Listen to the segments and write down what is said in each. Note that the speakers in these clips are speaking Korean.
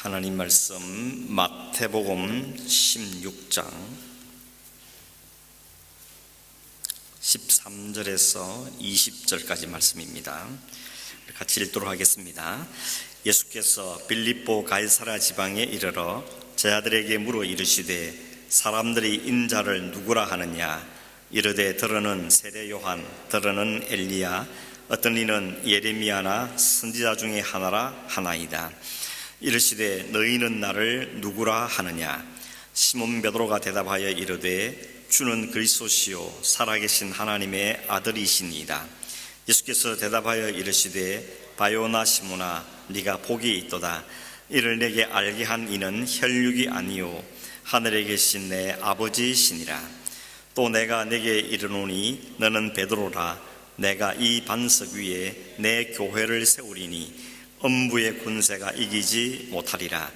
하나님 말씀 마태복음 16장 13절에서 20절까지 말씀입니다. 같이 읽도록 하겠습니다. 예수께서 빌립보 가이사랴 지방에 이르러 제자들에게 물어 이르시되 사람들이 인자를 누구라 하느냐? 이르되 더러는 세례 요한, 더러는 엘리야, 어떤 이는 예레미야나 선지자 중에 하나라 하나이다. 이르시되 너희는 나를 누구라 하느냐? 시몬 베드로가 대답하여 이르되 주는 그리스도시요 살아계신 하나님의 아들이시니이다. 예수께서 대답하여 이르시되 바요나 시몬아 네가 복이 있도다. 이를 내게 알게 한 이는 혈육이 아니요 하늘에 계신 내 아버지시니라. 또 내가 내게 이르노니 너는 베드로라. 내가 이 반석 위에 내 교회를 세우리니 음부의 군세가 이기지 못하리라.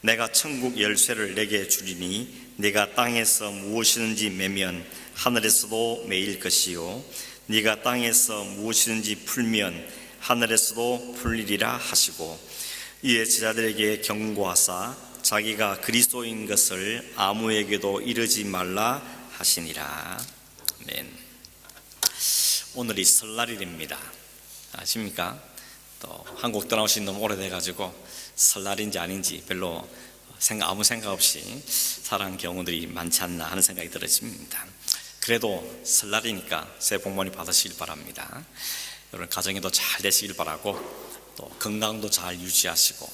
내가 천국 열쇠를 내게 주리니 네가 땅에서 무엇이든지 매면 하늘에서도 매일 것이요 네가 땅에서 무엇이든지 풀면 하늘에서도 풀리리라 하시고, 이에 제자들에게 경고하사 자기가 그리스도인 것을 아무에게도 이르지 말라 하시니라. 아멘. 오늘이 설날일입니다. 아십니까? 또 한국 떠나오신 너무 오래돼가지고 설날인지 아닌지 별로 아무 생각 없이 살아가는 경우들이 많지 않나 하는 생각이 들어집니다. 그래도 설날이니까 새해 복 많이 받으시길 바랍니다. 여러분 가정에도 잘 되시길 바라고, 또 건강도 잘 유지하시고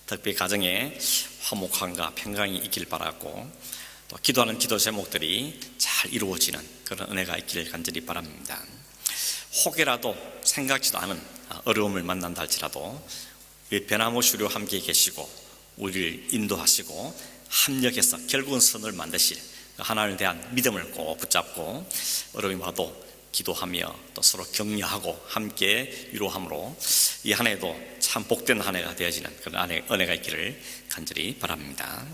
특별히 가정에 화목함과 평강이 있길 바라고, 또 기도하는 기도 제목들이 잘 이루어지는 그런 은혜가 있기를 간절히 바랍니다. 혹여라도 생각지도 않은 어려움을 만난다 할지라도 변함없이로 함께 계시고 우리를 인도하시고 합력해서 결국은 선을 만드실 하나님에 대한 믿음을 꼭 붙잡고 어려움이 와도 기도하며 또 서로 격려하고 함께 위로함으로 이 한 해도 참 복된 한 해가 되어지는 그런 은혜가 있기를 간절히 바랍니다.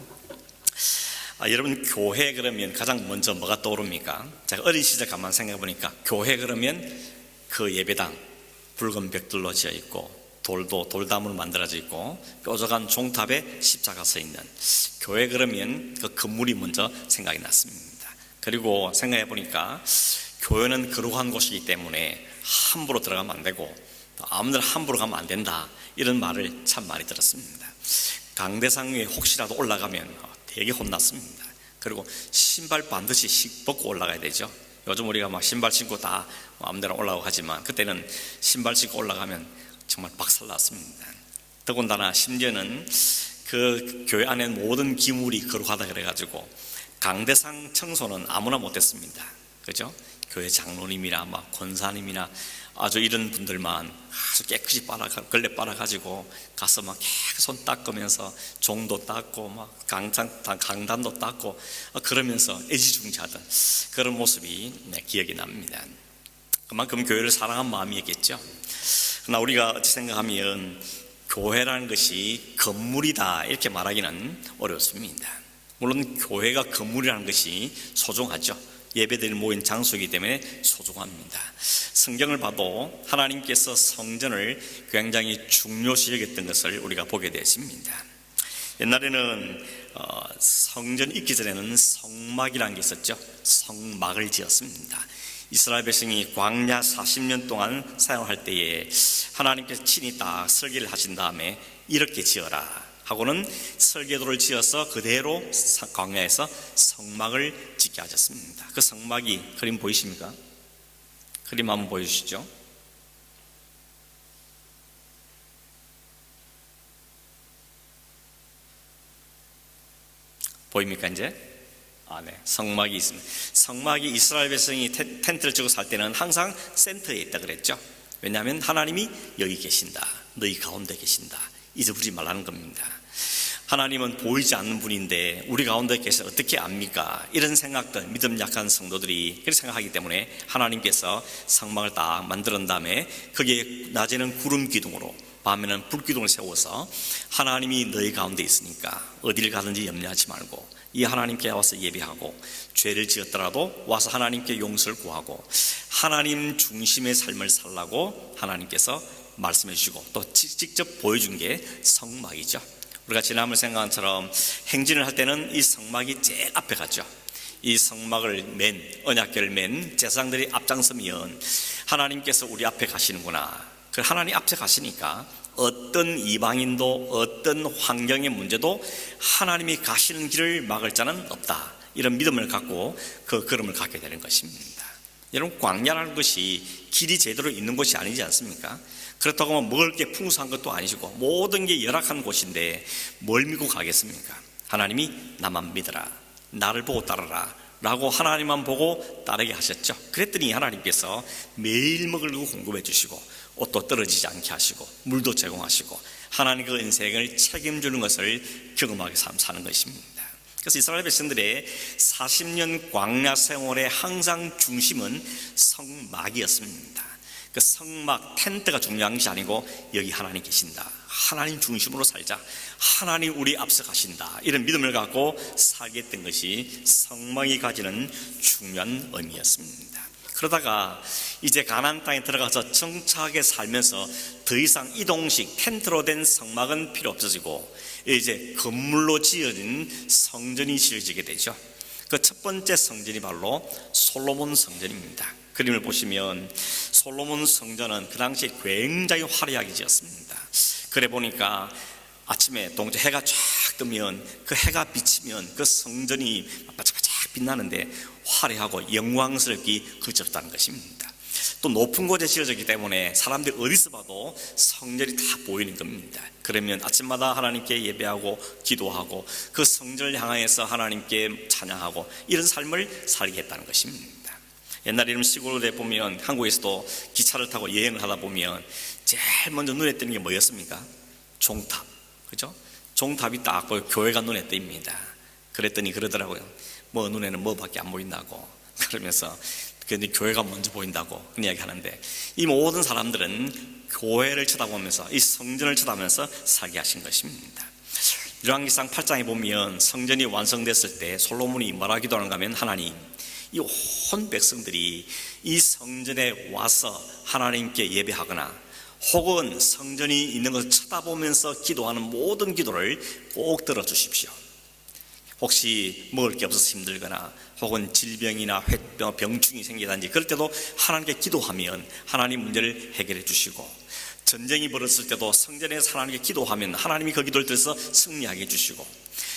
여러분, 교회 그러면 가장 먼저 뭐가 떠오릅니까? 제가 어린 시절 가만 생각해 보니까 교회 그러면 그 예배당 붉은 벽돌로 지어 있고 돌담으로 만들어져 있고 뾰족한 종탑에 십자가 서 있는 교회 그러면 그 건물이 먼저 생각이 났습니다. 그리고 생각해 보니까 교회는 거룩한 곳이기 때문에 함부로 들어가면 안 되고 아무나 함부로 가면 안 된다, 이런 말을 참 많이 들었습니다. 강대상 위에 혹시라도 올라가면 되게 혼났습니다. 그리고 신발 반드시 벗고 올라가야 되죠. 요즘 우리가 막 신발 신고 다 아무데나 올라가고 하지만 그때는 신발 신고 올라가면 정말 박살났습니다. 더군다나 심지어는 그 교회 안에 모든 기물이 거룩하다 그래가지고 강대상 청소는 아무나 못했습니다. 그죠? 교회 장로님이나 막 권사님이나 아주 이런 분들만 아주 깨끗이 걸레 빨아가지고 가서 막 계속 손 닦으면서 종도 닦고 막 강단도 닦고 그러면서 애지중지하던 그런 모습이 기억이 납니다. 그만큼 교회를 사랑한 마음이겠죠. 그러나 우리가 어찌 생각하면 교회라는 것이 건물이다 이렇게 말하기는 어렵습니다. 물론 교회가 건물이라는 것이 소중하죠. 예배드릴 모인 장소이기 때문에 소중합니다. 성경을 봐도 하나님께서 성전을 굉장히 중요시 여겼던 것을 우리가 보게 되었습니다. 옛날에는 성전 있기 전에는 성막이라는 게 있었죠. 성막을 지었습니다. 이스라엘 백성이 광야 40년 동안 사용할 때에 하나님께서 친히 딱 설계를 하신 다음에 이렇게 지어라 하고는 설계도를 지어서 그대로 광야에서 성막을 짓게 하셨습니다. 그 성막이 그림 보이십니까? 그림 한번 보여주시죠. 보입니까 이제? 네. 성막이 있습니다. 성막이 이스라엘 백성이 텐트를 치고 살 때는 항상 센터에 있다 그랬죠. 왜냐하면 하나님이 여기 계신다, 너희 가운데 계신다, 잊어버리지 말라는 겁니다. 하나님은 보이지 않는 분인데 우리 가운데 계셔 어떻게 압니까? 이런 생각들, 믿음 약한 성도들이 그렇게 생각하기 때문에 하나님께서 성막을 딱 만든 다음에 거기에 낮에는 구름 기둥으로 밤에는 불 기둥을 세워서 하나님이 너희 가운데 있으니까 어디를 가든지 염려하지 말고 이 하나님께 와서 예배하고 죄를 지었더라도 와서 하나님께 용서를 구하고 하나님 중심의 삶을 살라고 하나님께서 말씀해 주시고 또 직접 보여준 게 성막이죠. 우리가 지난번 생각한 것처럼 행진을 할 때는 이 성막이 제일 앞에 가죠. 이 성막을 언약궤를 맨 제사장들이 앞장서면 하나님께서 우리 앞에 가시는구나. 그 하나님 앞에 가시니까 어떤 이방인도 어떤 환경의 문제도 하나님이 가시는 길을 막을 자는 없다. 이런 믿음을 갖고 그 걸음을 갖게 되는 것입니다. 여러분, 광야라는 것이 길이 제대로 있는 곳이 아니지 않습니까? 그렇다고 하면 먹을 게 풍성한 것도 아니시고 모든 게 열악한 곳인데 뭘 믿고 가겠습니까? 하나님이 나만 믿어라, 나를 보고 따르라 라고 하나님만 보고 따르게 하셨죠. 그랬더니 하나님께서 매일 먹을 거 공급해 주시고 옷도 떨어지지 않게 하시고 물도 제공하시고 하나님 그 인생을 책임주는 것을 경험하게 사는 것입니다. 그래서 이스라엘 백성들의 40년 광야 생활의 항상 중심은 성막이었습니다. 그 성막 텐트가 중요한 것이 아니고 여기 하나님 계신다, 하나님 중심으로 살자, 하나님 우리 앞서 가신다, 이런 믿음을 갖고 살게 했던 것이 성막이 가지는 중요한 의미였습니다. 그러다가 이제 가나안 땅에 들어가서 정착하게 살면서 더 이상 이동식 텐트로 된 성막은 필요 없어지고 이제 건물로 지어진 성전이 지어지게 되죠. 그 첫 번째 성전이 바로 솔로몬 성전입니다. 그림을 보시면 솔로몬 성전은 그 당시에 굉장히 화려하게 지었습니다. 그래 보니까 아침에 동쪽 해가 쫙 뜨면 그 해가 비치면 그 성전이 반짝반짝 빛나는데 화려하고 영광스럽게 그쳐졌다는 것입니다. 또 높은 곳에 지어졌기 때문에 사람들이 어디서 봐도 성전이 다 보이는 겁니다. 그러면 아침마다 하나님께 예배하고 기도하고 그 성전을 향하여서 하나님께 찬양하고 이런 삶을 살게 했다는 것입니다. 옛날에 이런 시골에 보면 한국에서도 기차를 타고 여행을 하다 보면 제일 먼저 눈에 띄는 게 뭐였습니까? 종탑, 그죠? 종탑이 딱 보여 교회가 눈에 띕니다. 그랬더니 그러더라고요. 뭐 눈에는 뭐밖에 안 보인다고. 그러면서 근데 교회가 먼저 보인다고 그런 이야기 하는데, 이 모든 사람들은 교회를 쳐다보면서 이 성전을 쳐다보면서 살게 하신 것입니다. 열왕기상 8장에 보면 성전이 완성됐을 때 솔로몬이 뭐라 기도하는가 하면, 하나님, 이 온 백성들이 이 성전에 와서 하나님께 예배하거나 혹은 성전이 있는 것을 쳐다보면서 기도하는 모든 기도를 꼭 들어주십시오. 혹시 먹을 게 없어서 힘들거나 혹은 질병이나 병충이 생기다든지 그럴 때도 하나님께 기도하면 하나님 문제를 해결해 주시고, 전쟁이 벌어졌을 때도 성전에서 하나님께 기도하면 하나님이 그 기도를 들어서 승리하게 해주시고,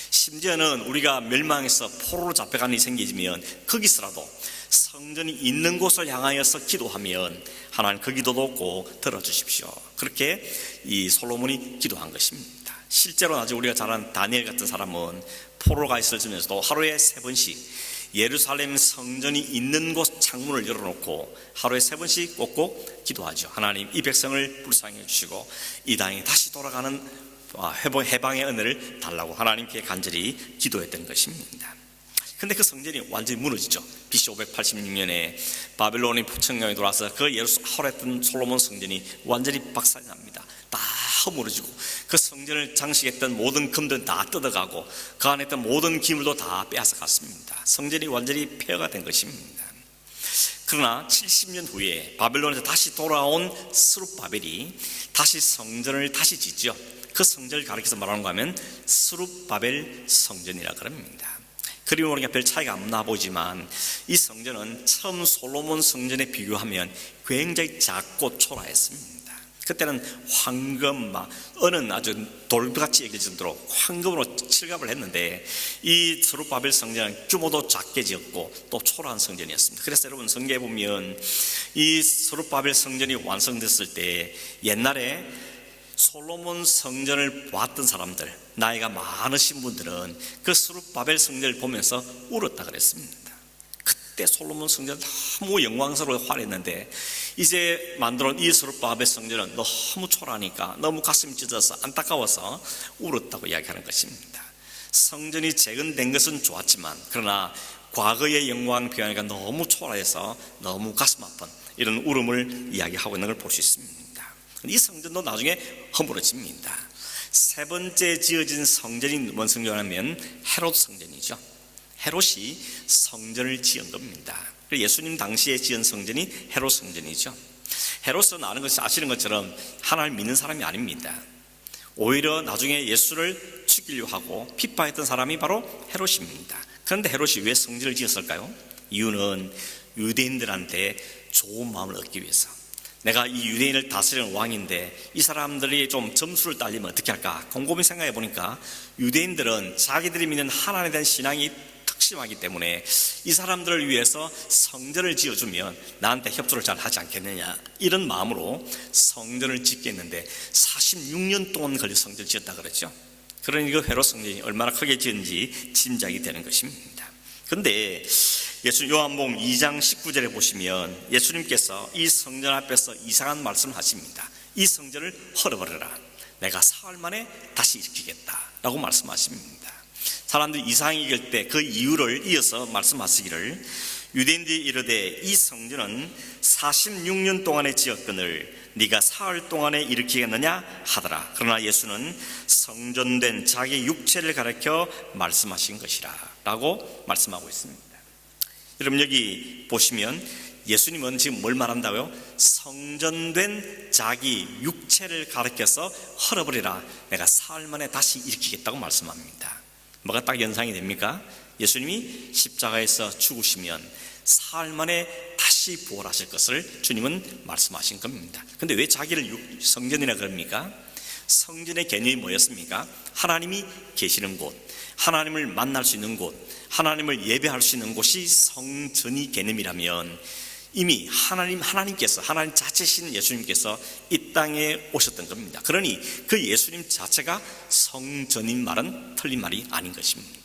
심지어는 우리가 멸망해서 포로로 잡혀가는 일이 생기면 거기서라도 성전이 있는 곳을 향하여서 기도하면 하나님 그 기도도 꼭 들어주십시오. 그렇게 이 솔로몬이 기도한 것입니다. 실제로 아주 우리가 잘 아는 다니엘 같은 사람은 포로가 있으면서도 하루에 3번씩 예루살렘 성전이 있는 곳 창문을 열어놓고 하루에 3번씩 꼭꼭 기도하죠. 하나님, 이 백성을 불쌍히 해주시고 이 땅에 다시 돌아가는 해방의 은혜를 달라고 하나님께 간절히 기도했던 것입니다. 근데 그 성전이 완전히 무너지죠. BC 586년에 바벨론이 포천경에 돌아서 그 허랬던 솔로몬 성전이 완전히 박살납니다. 다 허물어지고 그 성전을 장식했던 모든 금들은 다 뜯어가고 그 안에 있던 모든 기물도 다 빼앗아 갔습니다. 성전이 완전히 폐허가 된 것입니다. 그러나 70년 후에 바벨론에서 다시 돌아온 스룹바벨이 다시 성전을 다시 짓죠. 그 성전을 가리켜서 말하는 거 하면 스룹바벨 성전이라 그럽니다. 그림을 보니까 별 차이가 안 나 보이지만 이 성전은 처음 솔로몬 성전에 비교하면 굉장히 작고 초라했습니다. 그때는 황금, 은은 아주 돌같이 여길 정도로 황금으로 칠갑을 했는데 이 스룹바벨 성전은 규모도 작게 지었고 또 초라한 성전이었습니다. 그래서 여러분 성경에 보면 이 스룹바벨 성전이 완성됐을 때 옛날에 솔로몬 성전을 봤던 사람들, 나이가 많으신 분들은 그 스룹바벨 성전을 보면서 울었다 그랬습니다. 그때 솔로몬 성전 너무 영광스러워 화려했는데 이제 만들어온 이 스룹바벨 성전은 너무 초라하니까 너무 가슴이 찢어서 안타까워서 울었다고 이야기하는 것입니다. 성전이 재건된 것은 좋았지만 그러나 과거의 영광 비하니까 너무 초라해서 너무 가슴 아픈 이런 울음을 이야기하고 있는 걸 볼 수 있습니다. 이 성전도 나중에 허물어집니다. 세 번째 지어진 성전이 뭔 성전이냐면 헤롯 성전이죠. 헤롯이 성전을 지은 겁니다. 예수님 당시에 지은 성전이 헤롯 성전이죠. 헤롯은 아시는 것처럼 하나님을 믿는 사람이 아닙니다. 오히려 나중에 예수를 죽이려 하고 핍박했던 사람이 바로 헤롯입니다. 그런데 헤롯이 왜 성전을 지었을까요? 이유는 유대인들한테 좋은 마음을 얻기 위해서. 내가 이 유대인을 다스리는 왕인데 이 사람들이 좀 점수를 딸리면 어떻게 할까? 곰곰이 생각해 보니까 유대인들은 자기들이 믿는 하나님에 대한 신앙이 심하기 때문에 이 사람들을 위해서 성전을 지어주면 나한테 협조를 잘 하지 않겠느냐, 이런 마음으로 성전을 짓겠는데 46년 동안 걸려 성전을 지었다 그랬죠. 그러니 그 헤롯 성전이 얼마나 크게 지은지 짐작이 되는 것입니다. 그런데 예수 요한복음 2장 19절에 보시면 예수님께서 이 성전 앞에서 이상한 말씀을 하십니다. 이 성전을 헐어버려라, 내가 사흘 만에 다시 일으키겠다 라고 말씀하십니다. 사람들이 이상히 여길 때 그 이유를 이어서 말씀하시기를, 유대인들이 이르되 이 성전은 46년 동안에 지었거늘 네가 사흘 동안에 일으키겠느냐 하더라. 그러나 예수는 성전된 자기 육체를 가리켜 말씀하신 것이라 라고 말씀하고 있습니다. 여러분 여기 보시면 예수님은 지금 뭘 말한다고요? 성전된 자기 육체를 가리켜서 헐어버리라, 내가 사흘 만에 다시 일으키겠다고 말씀합니다. 뭐가 딱 연상이 됩니까? 예수님이 십자가에서 죽으시면 사흘 만에 다시 부활하실 것을 주님은 말씀하신 겁니다. 그런데 왜 자기를 성전이라 그럽니까? 성전의 개념이 뭐였습니까? 하나님이 계시는 곳, 하나님을 만날 수 있는 곳, 하나님을 예배할 수 있는 곳이 성전이 개념이라면 이미 하나님께서, 하나님 자체신 예수님께서 이 땅에 오셨던 겁니다. 그러니 그 예수님 자체가 성전인 말은 틀린 말이 아닌 것입니다.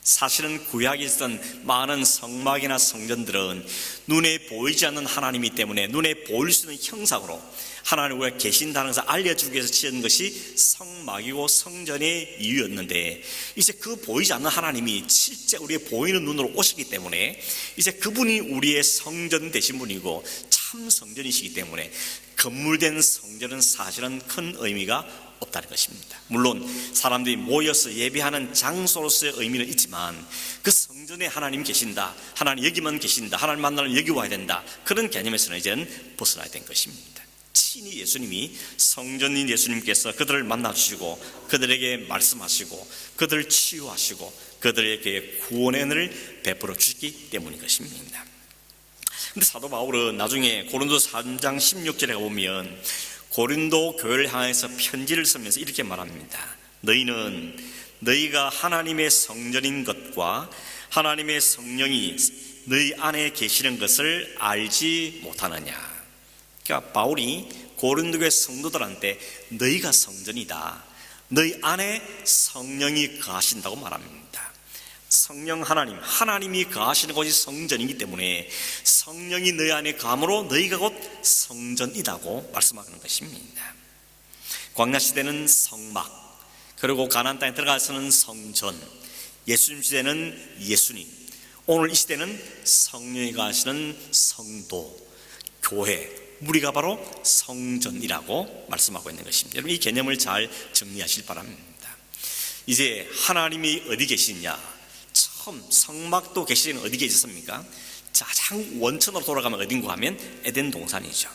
사실은 구약에 있었던 많은 성막이나 성전들은 눈에 보이지 않는 하나님이 때문에 눈에 보일 수 있는 형상으로 하나님 우리가 계신다는 것을 알려주기 위해서 지은 것이 성막이고 성전의 이유였는데, 이제 그 보이지 않는 하나님이 실제 우리의 보이는 눈으로 오시기 때문에 이제 그분이 우리의 성전 되신 분이고 참 성전이시기 때문에 건물된 성전은 사실은 큰 의미가 없다는 것입니다. 물론 사람들이 모여서 예배하는 장소로서의 의미는 있지만 그 성전에 하나님이 계신다, 하나님 여기만 계신다, 하나님 만나면 여기 와야 된다, 그런 개념에서는 이제는 벗어나야 된 것입니다. 친히 예수님이, 성전인 예수님께서 그들을 만나주시고 그들에게 말씀하시고 그들을 치유하시고 그들에게 구원의 은혜를 베풀어 주시기 때문인 것입니다. 근데 사도 바울은 나중에 고린도 3장 16절에 보면 고린도 교회를 향해서 편지를 쓰면서 이렇게 말합니다. 너희는 너희가 하나님의 성전인 것과 하나님의 성령이 너희 안에 계시는 것을 알지 못하느냐. 그러니까 바울이 고린도교회 성도들한테 너희가 성전이다, 너희 안에 성령이 거하신다고 말합니다. 성령 하나님이 거하시는 곳이 성전이기 때문에 성령이 너희 안에 거함으로 너희가 곧 성전이라고 말씀하는 것입니다. 광야시대는 성막, 그리고 가나안 땅에 들어가서는 성전, 예수님 시대는 예수님, 오늘 이 시대는 성령이 거하시는 성도, 교회, 우리가 바로 성전이라고 말씀하고 있는 것입니다. 여러분 이 개념을 잘 정리하실 바랍니다. 이제 하나님이 어디 계시냐? 처음 성막도 계시는 어디 계셨습니까? 가장 원천으로 돌아가면 어딘가 하면 에덴 동산이죠.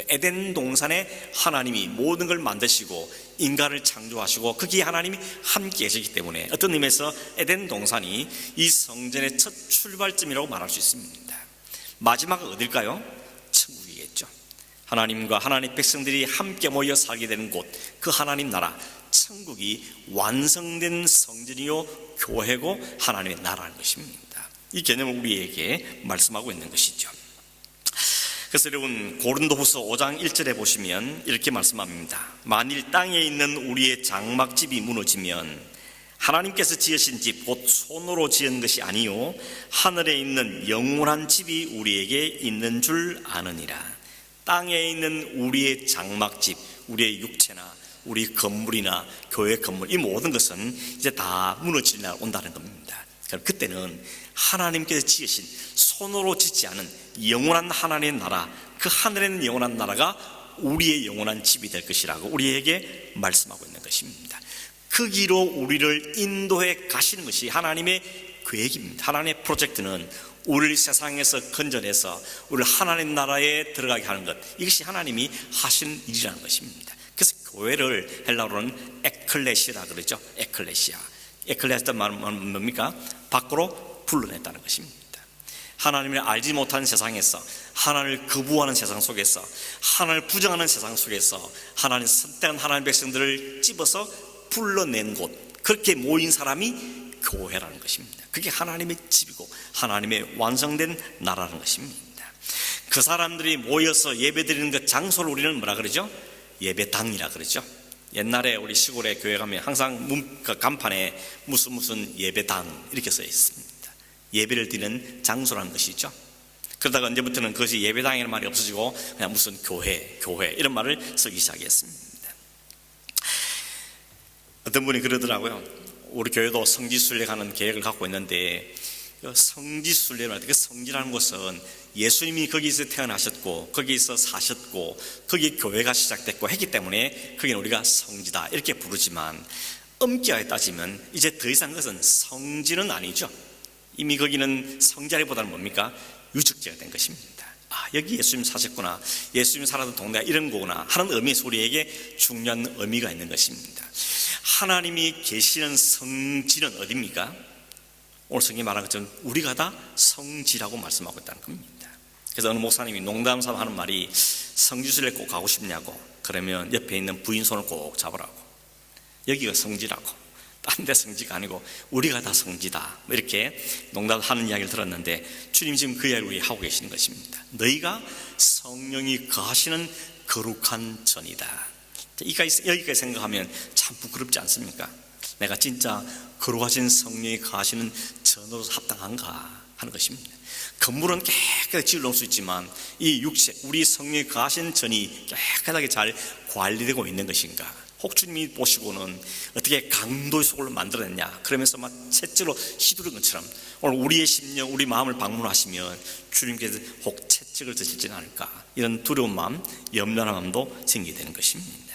에덴 동산에 하나님이 모든 걸 만드시고 인간을 창조하시고 거기에 하나님이 함께 계시기 때문에 어떤 의미에서 에덴 동산이 이 성전의 첫 출발점이라고 말할 수 있습니다. 마지막은 어딜까요? 천국이겠죠. 하나님과 하나님 백성들이 함께 모여 살게 되는 곳, 그 하나님 나라 천국이 완성된 성전이요 교회고 하나님의 나라는 것입니다. 이 개념을 우리에게 말씀하고 있는 것이죠. 그래서 여러분 고린도후서 5장 1절에 보시면 이렇게 말씀합니다. 만일 땅에 있는 우리의 장막집이 무너지면 하나님께서 지으신 집 곧 손으로 지은 것이 아니요 하늘에 있는 영원한 집이 우리에게 있는 줄 아느니라. 땅에 있는 우리의 장막집, 우리의 육체나 우리 건물이나 교회 건물, 이 모든 것은 이제 다 무너질 날 온다는 겁니다. 그럼 그때는 하나님께서 지으신 손으로 짓지 않은 영원한 하나님의 나라, 그 하늘에 있는 영원한 나라가 우리의 영원한 집이 될 것이라고 우리에게 말씀하고 있는 것입니다. 그 길로 우리를 인도해 가시는 것이 하나님의 계획입니다. 하나님의 프로젝트는 우리를 세상에서 건져내서 우리를 하나님 나라에 들어가게 하는 것, 이것이 하나님이 하시는 일이라는 것입니다. 그래서 교회를 헬라어로는 에클레시라 그러죠. 에클레시아. 에클레시아의 말은 뭡니까? 밖으로 불러냈다는 것입니다. 하나님을 알지 못하는 세상에서, 하나님을 거부하는 세상 속에서, 하나님을 부정하는 세상 속에서 하나님 선택한 하나님의 백성들을 집어서 불러낸 곳, 그렇게 모인 사람이 교회라는 것입니다. 그게 하나님의 집이고 하나님의 완성된 나라라는 것입니다. 그 사람들이 모여서 예배드리는 그 장소를 우리는 뭐라 그러죠? 예배당이라 그러죠. 옛날에 우리 시골에 교회 가면 항상 간판에 무슨 예배당 이렇게 써 있습니다. 예배를 드리는 장소라는 것이죠. 그러다가 언제부터는 그것이 예배당이라는 말이 없어지고 그냥 무슨 교회 이런 말을 쓰기 시작했습니다. 어떤 분이 그러더라고요. 우리 교회도 성지순례 가는 계획을 갖고 있는데, 성지순례를 할 때 그 성지라는 것은 예수님이 거기서 태어나셨고 거기서 사셨고 거기 교회가 시작됐고 했기 때문에 거기는 우리가 성지다 이렇게 부르지만, 엄격하게 따지면 이제 더 이상 그것은 성지는 아니죠. 이미 거기는 성자리보다는 뭡니까? 유적지가 된 것입니다. 아, 여기 예수님 사셨구나, 예수님 살았던 동네가 이런 거구나 하는 의미에서 우리에게 중요한 의미가 있는 것입니다. 하나님이 계시는 성지는 어디입니까? 오늘 성경이 말한 것처럼 우리가 다 성지라고 말씀하고 있다는 겁니다. 그래서 어느 목사님이 농담삼아 하는 말이, 성지순례 꼭 가고 싶냐고, 그러면 옆에 있는 부인 손을 꼭 잡으라고. 여기가 성지라고, 딴 데 성지가 아니고 우리가 다 성지다, 이렇게 농담하는 이야기를 들었는데, 주님 지금 그 이야기를 하고 계시는 것입니다. 너희가 성령이 거하시는 거룩한 전이다. 여기까지 생각하면 참 부끄럽지 않습니까? 내가 진짜 거룩하신 성령이 거하시는 전으로 합당한가 하는 것입니다. 건물은 깨끗하게 지어놓을 수 있지만 이 육체, 우리 성령이 거하신 전이 깨끗하게 잘 관리되고 있는 것인가? 혹 주님이 보시고는 어떻게 강도의 속을 만들어냈냐, 그러면서 막 채찍으로 휘두른 것처럼 오늘 우리의 심령, 우리 마음을 방문하시면 주님께서 혹 채찍을 드시지는 않을까, 이런 두려운 마음, 염려하는 마음도 생기게 되는 것입니다.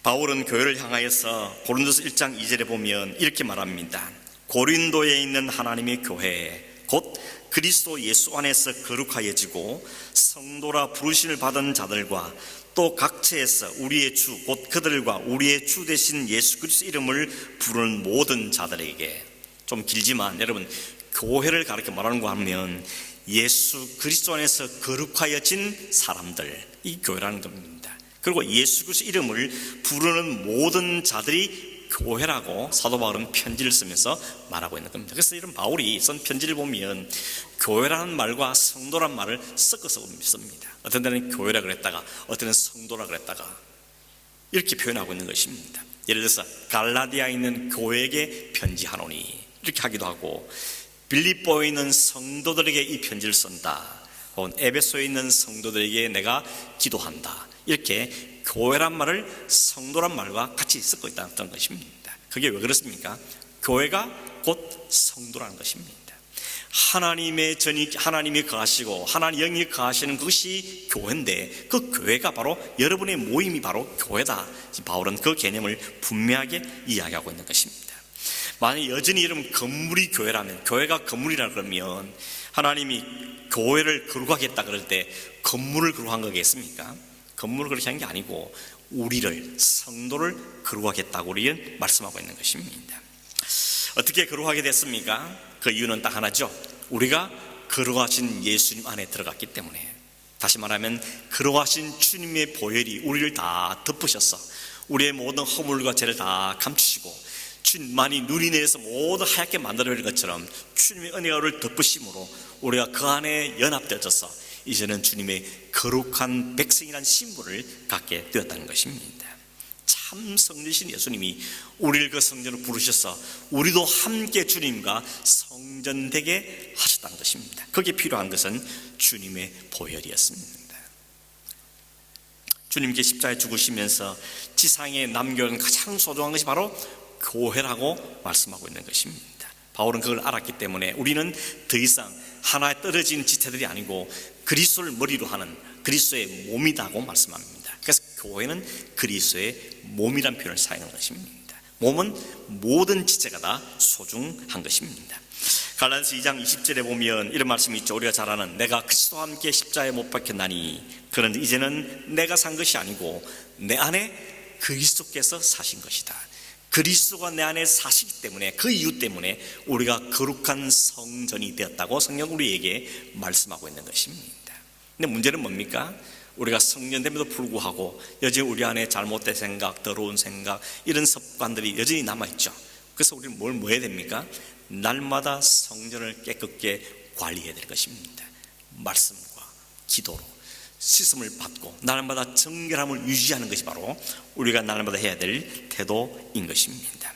바울은 교회를 향하여서 고린도서 1장 2절에 보면 이렇게 말합니다. 고린도에 있는 하나님의 교회, 곧 그리스도 예수 안에서 거룩하여지고 성도라 부르심을 받은 자들과 또 각처에서 우리의 주, 곧 그들과 우리의 주 되신 예수 그리스도 이름을 부르는 모든 자들에게. 좀 길지만 여러분, 교회를 가르쳐 말하는 거 하면 예수 그리스도 안에서 거룩하여진 사람들, 이 교회라는 겁니다. 그리고 예수 그리스도 이름을 부르는 모든 자들이 교회라고 사도 바울은 편지를 쓰면서 말하고 있는 겁니다. 그래서 이런 바울이 쓴 편지를 보면 교회라는 말과 성도라는 말을 섞어서 씁니다. 어떤 데는 교회라 그랬다가 어떤 데는 성도라 그랬다가 이렇게 표현하고 있는 것입니다. 예를 들어서 갈라디아에 있는 교회에게 편지하노니 이렇게 하기도 하고, 빌립보에 있는 성도들에게 이 편지를 쓴다, 혹은 에베소에 있는 성도들에게 내가 기도한다, 이렇게 교회란 말을 성도란 말과 같이 섞고 있다는 것입니다. 그게 왜 그렇습니까? 교회가 곧 성도라는 것입니다. 하나님의 전이, 하나님이 거하시고 하나님 영이 거하시는 것이 교회인데, 그 교회가 바로 여러분의 모임이 바로 교회다. 바울은 그 개념을 분명하게 이야기하고 있는 것입니다. 만약 여전히 여러분 건물이 교회라면, 교회가 건물이라 그러면 하나님이 교회를 거룩하겠다 그럴 때 건물을 거룩한 거겠습니까? 건물을 그렇게 한 게 아니고 우리를, 성도를 거룩하겠다고 우리는 말씀하고 있는 것입니다. 어떻게 거룩하게 됐습니까? 그 이유는 딱 하나죠. 우리가 거룩하신 예수님 안에 들어갔기 때문에. 다시 말하면 거룩하신 주님의 보혈이 우리를 다 덮으셔서 우리의 모든 허물과 죄를 다 감추시고 주님만이 눈이 내려서 모두 하얗게 만들어버린 것처럼 주님의 은혜가 우리를 덮으심으로 우리가 그 안에 연합되어져서 이제는 주님의 거룩한 백성이라는 신분을 갖게 되었다는 것입니다. 참 성리신 예수님이 우리를 그 성전으로 부르셔서 우리도 함께 주님과 성전되게 하셨다는 것입니다. 거기에 필요한 것은 주님의 보혈이었습니다. 주님께 십자가에 죽으시면서 지상에 남겨놓은 가장 소중한 것이 바로 교회라고 말씀하고 있는 것입니다. 바울은 그걸 알았기 때문에 우리는 더 이상 하나에 떨어진 지체들이 아니고 그리스도를 머리로 하는 그리스도의 몸이라고 말씀합니다. 그래서 교회는 그리스도의 몸이란 표현을 사용하는 것입니다. 몸은 모든 지체가 다 소중한 것입니다. 갈라디아서 2장 20절에 보면 이런 말씀이 있죠. 우리가 잘 아는 내가 그리스도와 함께 십자가에 못 박혔나니 그런데 이제는 내가 산 것이 아니고 내 안에 그리스도께서 사신 것이다. 그리스도가 내 안에 사시기 때문에, 그 이유 때문에 우리가 거룩한 성전이 되었다고 성경 우리에게 말씀하고 있는 것입니다. 근데 문제는 뭡니까? 우리가 성전됨에도 불구하고 여전히 우리 안에 잘못된 생각, 더러운 생각, 이런 습관들이 여전히 남아있죠. 그래서 우리는 뭐 해야 됩니까? 날마다 성전을 깨끗게 관리해야 될 것입니다. 말씀과 기도로 씻음을 받고 날마다 정결함을 유지하는 것이 바로 우리가 날마다 해야 될 태도인 것입니다.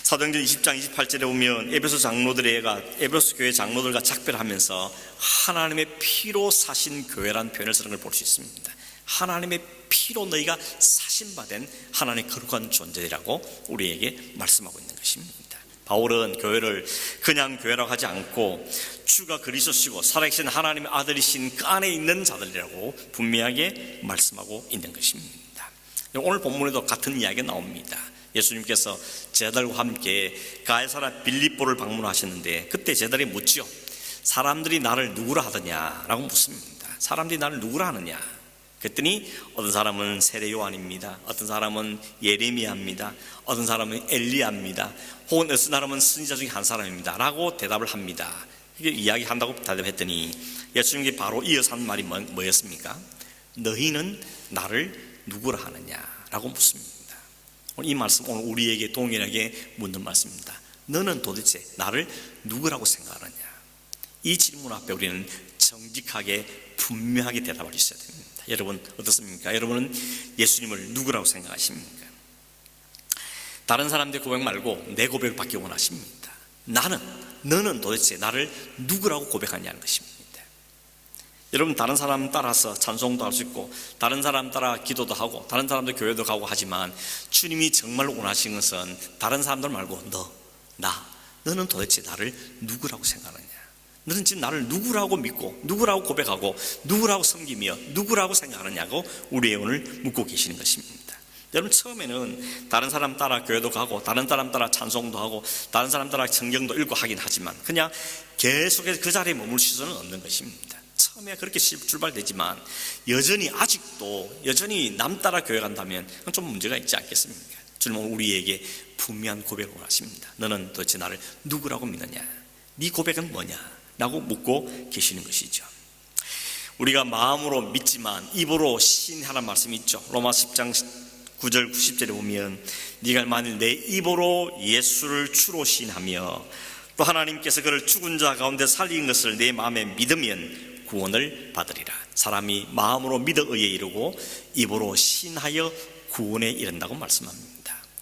사도행전 20장 28절에 보면 에베소 교회 장로들과 작별하면서 하나님의 피로 사신 교회라는 표현을 쓰는 걸 볼 수 있습니다. 하나님의 피로 너희가 사신받은 하나님의 거룩한 존재라고 우리에게 말씀하고 있는 것입니다. 바울은 교회를 그냥 교회라고 하지 않고 주가 그리스도시고 살아계신 하나님의 아들이신 그 안에 있는 자들이라고 분명하게 말씀하고 있는 것입니다. 오늘 본문에도 같은 이야기가 나옵니다. 예수님께서 제자들과 함께 가이사랴 빌립보를 방문하셨는데 그때 제자들이 묻지요. 사람들이 나를 누구라 하더냐 라고 묻습니다. 사람들이 나를 누구라 하느냐? 그랬더니 어떤 사람은 세례 요한입니다. 어떤 사람은 예레미야입니다. 어떤 사람은 엘리야입니다. 혹은 어떤 사람은 선지자 중에 한 사람입니다 라고 대답을 합니다. 이게 이야기한다고 대답했더니 예수님께 바로 이어서 한 말이 뭐였습니까? 너희는 나를 누구라 하느냐 라고 묻습니다. 이 말씀 오늘 우리에게 동일하게 묻는 말씀입니다. 너는 도대체 나를 누구라고 생각하느냐? 이 질문 앞에 우리는 정직하게 분명하게 대답을 있어야 됩니다. 여러분 어떻습니까? 여러분은 예수님을 누구라고 생각하십니까? 다른 사람들의 고백 말고 내 고백을 받기 원하십니다. 너는 도대체 나를 누구라고 고백하냐는 것입니다. 여러분 다른 사람 따라서 찬송도 할 수 있고 다른 사람 따라 기도도 하고 다른 사람들 교회도 가고 하지만 주님이 정말로 원하시는 것은 다른 사람들 말고 너는 도대체 나를 누구라고 생각하느냐? 너는 지금 나를 누구라고 믿고 누구라고 고백하고 누구라고 섬기며 누구라고 생각하느냐고 우리의 오늘 묻고 계시는 것입니다. 여러분 처음에는 다른 사람 따라 교회도 가고 다른 사람 따라 찬송도 하고 다른 사람 따라 성경도 읽고 하긴 하지만 그냥 계속해서 그 자리에 머물 수는 없는 것입니다. 처음에 그렇게 출발되지만 여전히 남 따라 교회 간다면 그건 좀 문제가 있지 않겠습니까? 주님은 우리에게 분명한 고백을 원하십니다. 너는 도대체 나를 누구라고 믿느냐? 네 고백은 뭐냐? 라고 묻고 계시는 것이죠. 우리가 마음으로 믿지만 입으로 시인하라는 말씀이 있죠. 로마 10장 9절 90절에 보면 네가 만일 내 입으로 예수를 주로 시인하며 또 하나님께서 그를 죽은 자 가운데 살린 것을 내 마음에 믿으면 구원을 받으리라. 사람이 마음으로 믿어 의에 이르고 입으로 시인하여 구원에 이른다고 말씀합니다.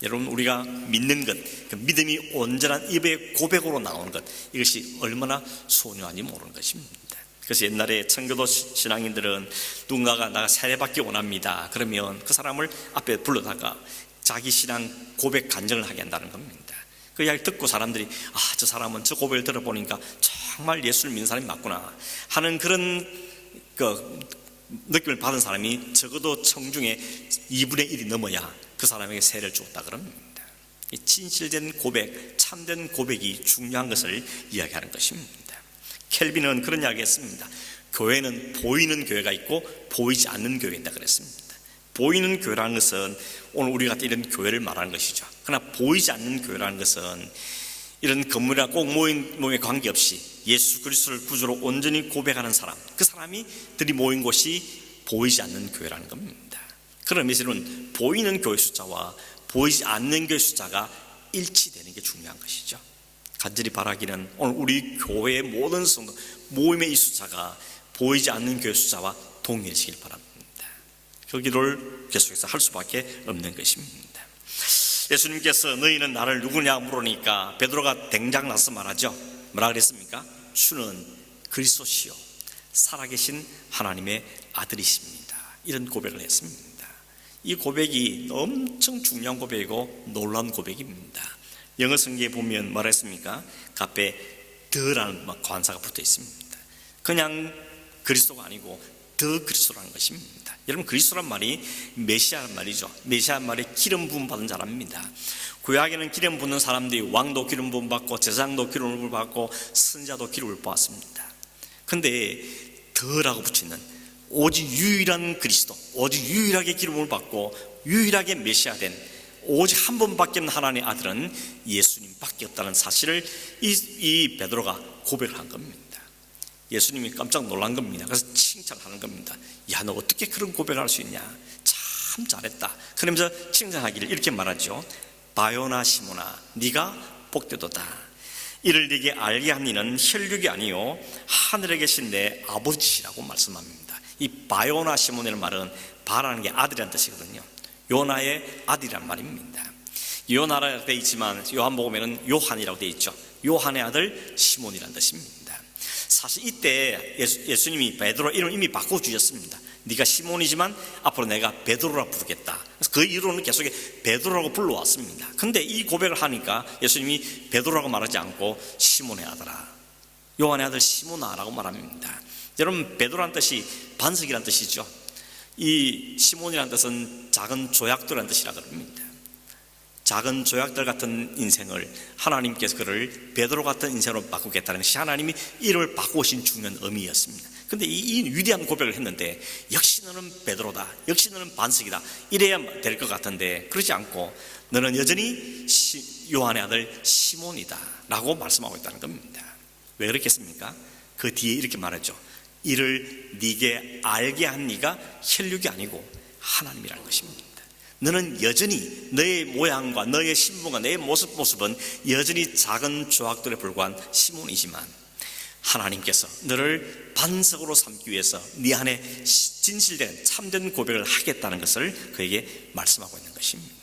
여러분 우리가 믿는 것, 그 믿음이 온전한 입의 고백으로 나오는 것, 이것이 얼마나 소중한지 모르는 것입니다. 그래서 옛날에 청교도 신앙인들은 누군가가 나가 세례받기 원합니다 그러면 그 사람을 앞에 불러다가 자기 신앙 고백 간증을 하게 한다는 겁니다. 그 이야기 듣고 사람들이 저 사람은 저 고백을 들어보니까 정말 예수를 믿는 사람이 맞구나 하는 그런 느낌을 받은 사람이 적어도 청중에 2분의 1이 넘어야 그 사람에게 세례를 주었다 그럽니다. 진실된 고백, 참된 고백이 중요한 것을 이야기하는 것입니다. 켈빈은 그런 이야기 했습니다. 교회는 보이는 교회가 있고 보이지 않는 교회가 있다 그랬습니다. 보이는 교회라는 것은 오늘 우리가 이런 교회를 말하는 것이죠. 그러나 보이지 않는 교회라는 것은 이런 건물이나 꼭 모인 몸에 관계없이 예수 그리스도를 구주로 온전히 고백하는 사람, 그 사람이 들이 모인 곳이 보이지 않는 교회라는 겁니다. 그런 의미에서는 보이는 교회 숫자와 보이지 않는 교회 숫자가 일치되는 게 중요한 것이죠. 간절히 바라기는 오늘 우리 교회의 모든 성도 모임의 이 숫자가 보이지 않는 교회 숫자와 동일시길 바랍니다. 그 기도를 계속해서 할 수밖에 없는 것입니다. 예수님께서 너희는 나를 누구냐 물으니까 베드로가 댕장나서 말하죠. 뭐라 그랬습니까? 주는 그리스도시요 살아계신 하나님의 아들이십니다. 이런 고백을 했습니다. 이 고백이 엄청 중요한 고백이고 놀라운 고백입니다. 영어 성경에 보면 뭐라 했습니까? 그 앞에 더라는 관사가 붙어 있습니다. 그냥 그리스도가 아니고 더 그리스도라는 것입니다. 여러분 그리스도란 말이 메시아란 말이죠. 메시아란 말이 기름 부음 받은 사람입니다. 구약에는 기름 붓는 사람들이 왕도 기름 부음 받고 제사장도 기름 부음 받고 선자도 기름을 받았습니다. 근데 더라고 붙이는 오직 유일한 그리스도, 오직 유일하게 기름을 받고 유일하게 메시아된 오직 한 번밖에 없는 하나님의 아들은 예수님밖에 없다는 사실을 이 베드로가 고백을 한 겁니다. 예수님이 깜짝 놀란 겁니다. 그래서 칭찬하는 겁니다. 야, 너 어떻게 그런 고백을 할 수 있냐? 참 잘했다. 그러면서 칭찬하기를 이렇게 말하죠. 바요나 시몬아, 네가 복되도다. 이를 네게 알게 한 이는 혈육이 아니요 하늘에 계신 내 아버지시라고 말씀합니다. 이 바요나 시몬이라는 말은 바라는 게 아들이라는 뜻이거든요. 요나의 아들이란 말입니다. 요나라고 되어 있지만 요한복음에는 요한이라고 되어 있죠. 요한의 아들 시몬이라는 뜻입니다. 사실 이때 예수님이 베드로 이름을 이미 바꿔주셨습니다. 네가 시몬이지만 앞으로 내가 베드로라 부르겠다. 그래서 그 이후로는 계속 베드로라고 불러왔습니다. 근데 이 고백을 하니까 예수님이 베드로라고 말하지 않고 시몬의 아들아, 요한의 아들 시몬아라고 말합니다. 여러분, 베드로란 뜻이 반석이란 뜻이죠. 이 시몬이란 뜻은 작은 조약돌이라는 뜻이라고 합니다. 작은 조약들 같은 인생을 하나님께서 그를 베드로 같은 인생으로 바꾸겠다는 것이 하나님이 이름을 바꾸신 중요한 의미였습니다. 근데 이 위대한 고백을 했는데 역시 너는 베드로다, 역시 너는 반석이다 이래야 될 것 같은데 그러지 않고 너는 여전히 요한의 아들 시몬이다 라고 말씀하고 있다는 겁니다. 왜 그렇겠습니까? 그 뒤에 이렇게 말하죠. 이를 네게 알게 한 네가 혈육이 아니고 하나님이라는 것입니다. 너는 여전히 너의 모양과 너의 신분과 너의 모습은 여전히 작은 조약돌에 불과한 시몬이지만 하나님께서 너를 반석으로 삼기 위해서 네 안에 진실된 참된 고백을 하겠다는 것을 그에게 말씀하고 있는 것입니다.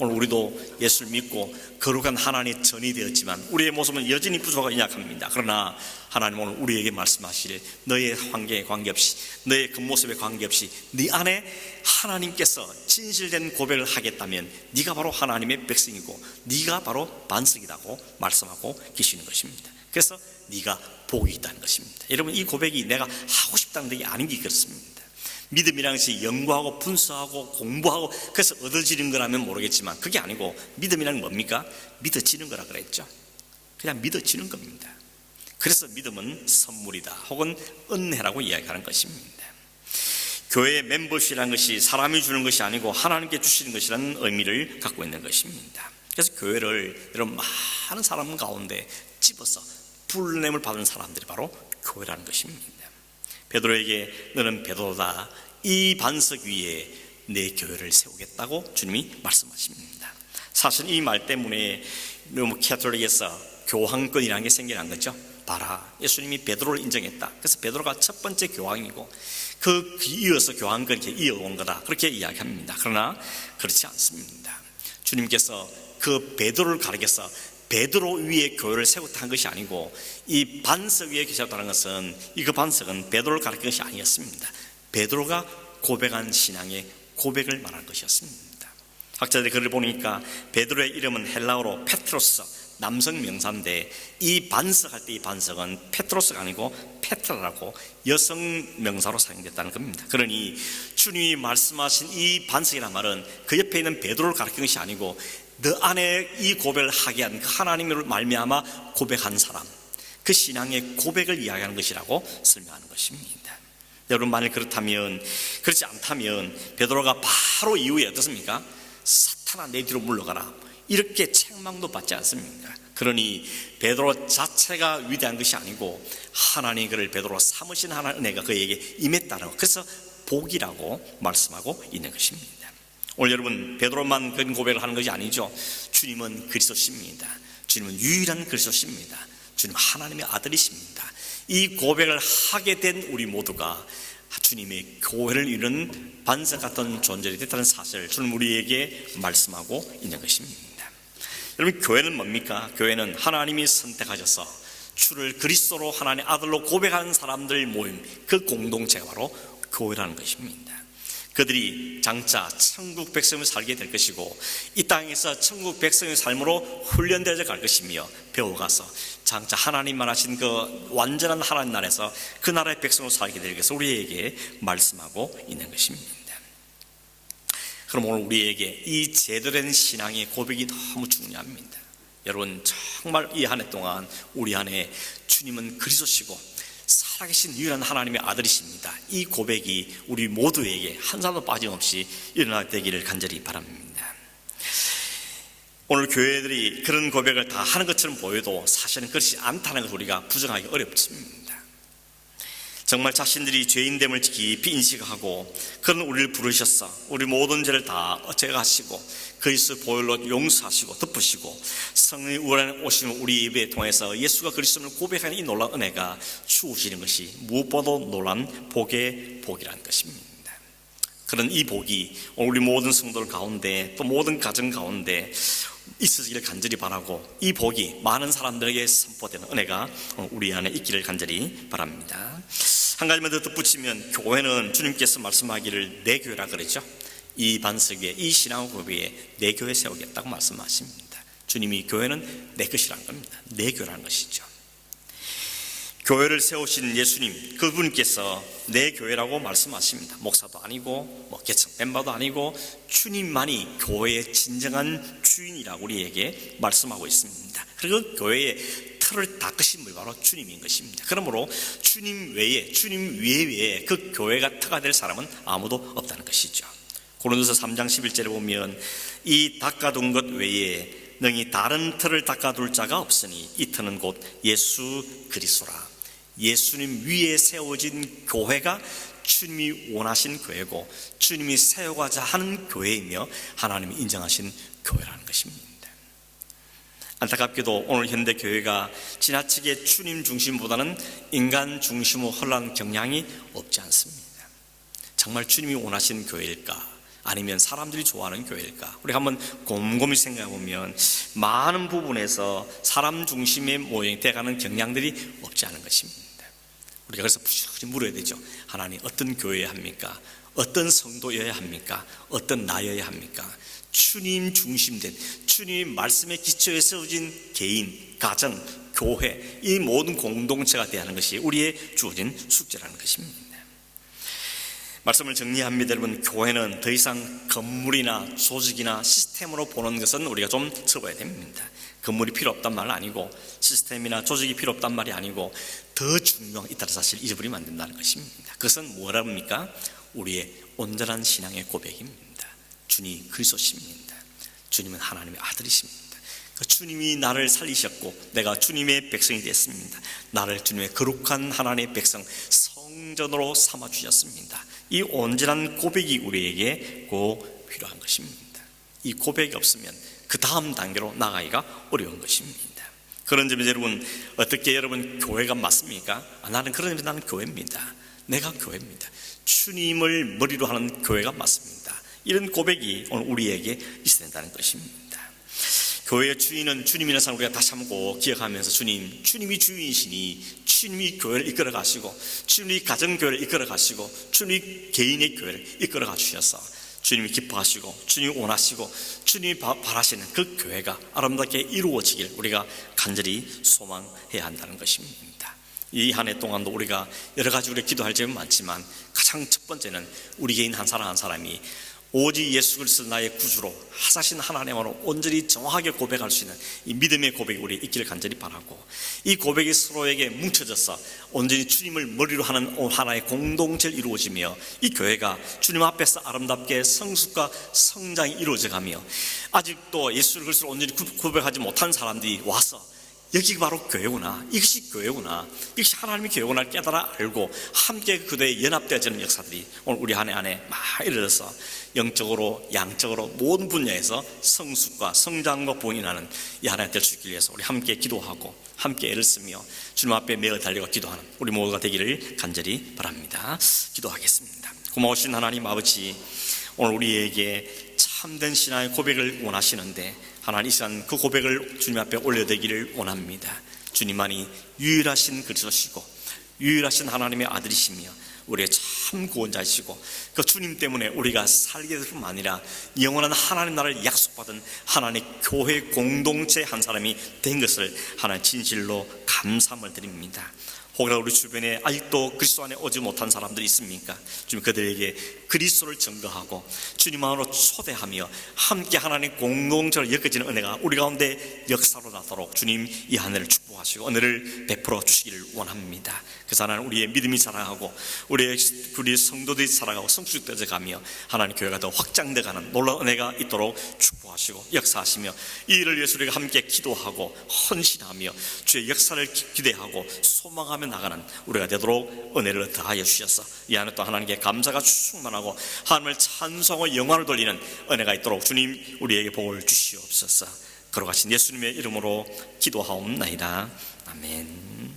오늘 우리도 예수를 믿고 거룩한 하나님의 전이 되었지만 우리의 모습은 여전히 부족하고 연약합니다. 그러나 하나님 오늘 우리에게 말씀하시길 너의 환경에 관계없이 너의 겉모습에 관계없이 네 안에 하나님께서 진실된 고백을 하겠다면 네가 바로 하나님의 백성이고 네가 바로 반석이라고 말씀하고 계시는 것입니다. 그래서 네가 복이 있다는 것입니다. 여러분, 이 고백이 내가 하고 싶다는 게 아닌 게 그렇습니다. 믿음이라는 것이 연구하고 분석하고 공부하고 그래서 얻어지는 거라면 모르겠지만 그게 아니고 믿음이라는 뭡니까? 믿어지는 거라 그랬죠. 그냥 믿어지는 겁니다. 그래서 믿음은 선물이다 혹은 은혜라고 이야기하는 것입니다. 교회의 멤버십이라는 것이 사람이 주는 것이 아니고 하나님께 주시는 것이라는 의미를 갖고 있는 것입니다. 그래서 교회를 여러분 많은 사람 가운데 집어서 불냄을 받은 사람들이 바로 교회라는 것입니다. 베드로에게 너는 베드로다, 이 반석 위에 내 교회를 세우겠다고 주님이 말씀하십니다. 사실 이 말 때문에 캐톨릭에서 교황권이라는 게 생겨난 거죠. 봐라, 예수님이 베드로를 인정했다. 그래서 베드로가 첫 번째 교황이고 그 이어서 교황권이 이어온 거다 그렇게 이야기합니다. 그러나 그렇지 않습니다. 주님께서 그 베드로를 가리켜서 베드로 위에 교회를 세웠다 한 것이 아니고 이 반석 위에 계셨다는 것은 이 그 반석은 베드로를 가리킨 것이 아니었습니다. 베드로가 고백한 신앙의 고백을 말한 것이었습니다. 학자들이 글을 보니까 베드로의 이름은 헬라어로 페트로스, 남성 명사인데 이 반석할 때 이 반석은 페트로스가 아니고 페트라라고 여성 명사로 사용됐다는 겁니다. 그러니 주님이 말씀하신 이 반석이라는 말은 그 옆에 있는 베드로를 가리킨 것이 아니고 너 안에 이 고백을 하게 한 그 하나님을 말미암아 고백한 사람, 그 신앙의 고백을 이야기하는 것이라고 설명하는 것입니다. 여러분, 만일 그렇다면, 그렇지 않다면 베드로가 바로 이후에 어떻습니까? 사탄아 내 뒤로 물러가라 이렇게 책망도 받지 않습니까? 그러니 베드로 자체가 위대한 것이 아니고 하나님이 그를 베드로 삼으신 하나님의 은혜가 그에게 임했다는 것, 그래서 복이라고 말씀하고 있는 것입니다. 오늘 여러분, 베드로만 그런 고백을 하는 것이 아니죠. 주님은 그리스도십니다. 주님은 유일한 그리스도십니다. 주님 하나님의 아들이십니다. 이 고백을 하게 된 우리 모두가 주님의 교회를 이루는 반석 같은 존재가 됐다는 사실을 주님 우리에게 말씀하고 있는 것입니다. 여러분, 교회는 뭡니까? 교회는 하나님이 선택하셔서 주를 그리스도로 하나님의 아들로 고백하는 사람들 모임, 그 공동체가 바로 교회라는 것입니다. 그들이 장차 천국 백성을 살게 될 것이고 이 땅에서 천국 백성의 삶으로 훈련되어 갈 것이며 배워가서 장차 하나님만 하신 그 완전한 하나님 나라에서 그 나라의 백성으로 살게 될 것을 우리에게 말씀하고 있는 것입니다. 그럼 오늘 우리에게 이 제대로 된 신앙의 고백이 너무 중요합니다. 여러분, 정말 이 한 해 동안 우리 안에 주님은 그리스도시고 살아계신 유일한 하나님의 아들이십니다. 이 고백이 우리 모두에게 한 사람도 빠짐없이 일어나게 되기를 간절히 바랍니다. 오늘 교회들이 그런 고백을 다 하는 것처럼 보여도 사실은 그렇지 않다는 것을 우리가 부정하기 어렵습니다. 정말 자신들이 죄인됨을 깊이 인식하고 그런 우리를 부르셨어 우리 모든 죄를 다 제거하시고 그리스도 보혈로 용서하시고 덮으시고 성령이 우리 안에 오시면 우리 입에 통해서 예수가 그리스도를 고백하는 이 놀라운 은혜가 주어지는 것이 무엇보다도 놀라운 복의 복이라는 것입니다. 그런 이 복이 우리 모든 성도들 가운데 또 모든 가정 가운데 있으시기를 간절히 바라고 이 복이 많은 사람들에게 선포되는 은혜가 우리 안에 있기를 간절히 바랍니다. 한 가지만 더 덧붙이면 교회는 주님께서 말씀하기를 내 교회라 그러죠. 이 반석 위에 이 신앙 고백에 내 교회 세우겠다고 말씀하십니다. 주님이 교회는 내 것이라는 겁니다. 내 교회라는 것이죠. 교회를 세우신 예수님 그분께서 내 교회라고 말씀하십니다. 목사도 아니고 개척 멤버도 아니고 주님만이 교회의 진정한 주인이라고 우리에게 말씀하고 있습니다. 그리고 교회의 틀을 닦으신 분이 바로 주님인 것입니다. 그러므로 주님 외에 주님 외에 그 교회가 터가 될 사람은 아무도 없다는 것이죠. 고린도서 3장 11절에 보면 이 닦아둔 것 외에 능히 다른 틀을 닦아둘 자가 없으니 이 틀은 곧 예수 그리스도라. 예수님 위에 세워진 교회가 주님이 원하신 교회고 주님이 세워가자 하는 교회이며 하나님이 인정하신 교회라는 것입니다. 안타깝게도 오늘 현대 교회가 지나치게 주님 중심보다는 인간 중심으로 흘러가는 경향이 없지 않습니다. 정말 주님이 원하신 교회일까? 아니면 사람들이 좋아하는 교회일까? 우리가 한번 곰곰이 생각해 보면 많은 부분에서 사람 중심의 모형이 돼가는 경향들이 없지 않은 것입니다. 우리가 그래서 부지런히 물어야 되죠. 하나님 어떤 교회여야 합니까? 어떤 성도여야 합니까? 어떤 나여야 합니까? 주님 중심된 주님의 말씀의 기초에 세워진 개인, 가정, 교회 이 모든 공동체가 되어야 하는 것이 우리의 주어진 숙제라는 것입니다. 말씀을 정리합니다. 여러분, 교회는 더 이상 건물이나 조직이나 시스템으로 보는 것은 우리가 좀 접어야 됩니다. 건물이 필요 없단 말은 아니고 시스템이나 조직이 필요 없단 말이 아니고 더 중요한 이따라 사실 잊어버리면 안 된다는 것입니다. 그것은 뭐랍니까? 우리의 온전한 신앙의 고백입니다. 주님 그리스도십니다. 주님은 하나님의 아들이십니다. 그 주님이 나를 살리셨고 내가 주님의 백성이 됐습니다. 나를 주님의 거룩한 하나님의 백성 성전으로 삼아 주셨습니다. 이 온전한 고백이 우리에게 꼭 필요한 것입니다. 이 고백이 없으면 그 다음 단계로 나가기가 어려운 것입니다. 그런 점에서 여러분 어떻게 여러분 교회가 맞습니까? 나는 그런 점에서 나는 교회입니다. 내가 교회입니다. 주님을 머리로 하는 교회가 맞습니다. 이런 고백이 오늘 우리에게 있어야 된다는 것입니다. 교회의 주인은 주님이라는 사람을 우리가 다시 한번 꼭 기억하면서 주님이 주인이시니 주님이 교회를 이끌어 가시고 주님이 가정교회를 이끌어 가시고 주님이 개인의 교회를 이끌어 가 주셔서 주님이 기뻐하시고 주님이 원하시고 주님이 바라시는 그 교회가 아름답게 이루어지길 우리가 간절히 소망해야 한다는 것입니다. 이 한 해 동안도 우리가 여러 가지 우리가 기도할 점은 많지만 가장 첫 번째는 우리 개인 한 사람 한 사람이 오직 예수 그리스도 나의 구주로 하사신 하나님으로 온전히 정확하게 고백할 수 있는 이 믿음의 고백이 우리 있기를 간절히 바라고 이 고백이 서로에게 뭉쳐져서 온전히 주님을 머리로 하는 하나의 공동체를 이루어지며 이 교회가 주님 앞에서 아름답게 성숙과 성장이 이루어져가며 아직도 예수 그리스도를 온전히 고백하지 못한 사람들이 와서 여기가 바로 교회구나, 이것이 교회구나, 이것이 하나님의 교회구나 깨달아 알고 함께 그대에 연합되어지는 역사들이 오늘 우리 한 해 안에 많이 이르러서 영적으로 양적으로 모든 분야에서 성숙과 성장과 부흥이나는 이 한 해 될 수 있기 위해서 우리 함께 기도하고 함께 애를 쓰며 주님 앞에 매어 달려가 기도하는 우리 모두가 되기를 간절히 바랍니다. 기도하겠습니다. 고마우신 하나님 아버지, 오늘 우리에게 참된 신앙의 고백을 원하시는데 하나님 이 시간 그 고백을 주님 앞에 올려드리기를 원합니다. 주님만이 유일하신 그리스도시고 유일하신 하나님의 아들이시며 우리의 참 구원자이시고 그 주님 때문에 우리가 살게 될 뿐만 아니라 영원한 하나님 나라를 약속받은 하나님의 교회 공동체 한 사람이 된 것을 하나님 진실로 감사함을 드립니다. 혹은 우리 주변에 아직도 그리스도 안에 오지 못한 사람들이 있습니까? 주님, 그들에게 그리스도를 증거하고 주님 안으로 초대하며 함께 하나님 공동체로 엮어지는 은혜가 우리 가운데 역사로 나도록 주님 이 하늘을 축복하시고 은혜를 베풀어 주시기를 원합니다. 그래서 하나님 우리의 믿음이 자라가고 우리 성도들이 살아가고 성숙되어 가며 하나님 교회가 더 확장되어가는 놀라운 은혜가 있도록 축복하시고 역사하시며 이 일을 위해서 우리가 함께 기도하고 헌신하며 주의 역사를 기대하고 소망하며 나가는 우리가 되도록 은혜를 더하여 주셔서 이 안에 또 하나님께 감사가 충만하고 하나님을 찬송하고 영광을 돌리는 은혜가 있도록 주님 우리에게 복을 주시옵소서. 걸어가신 예수님의 이름으로 기도하옵나이다. 아멘.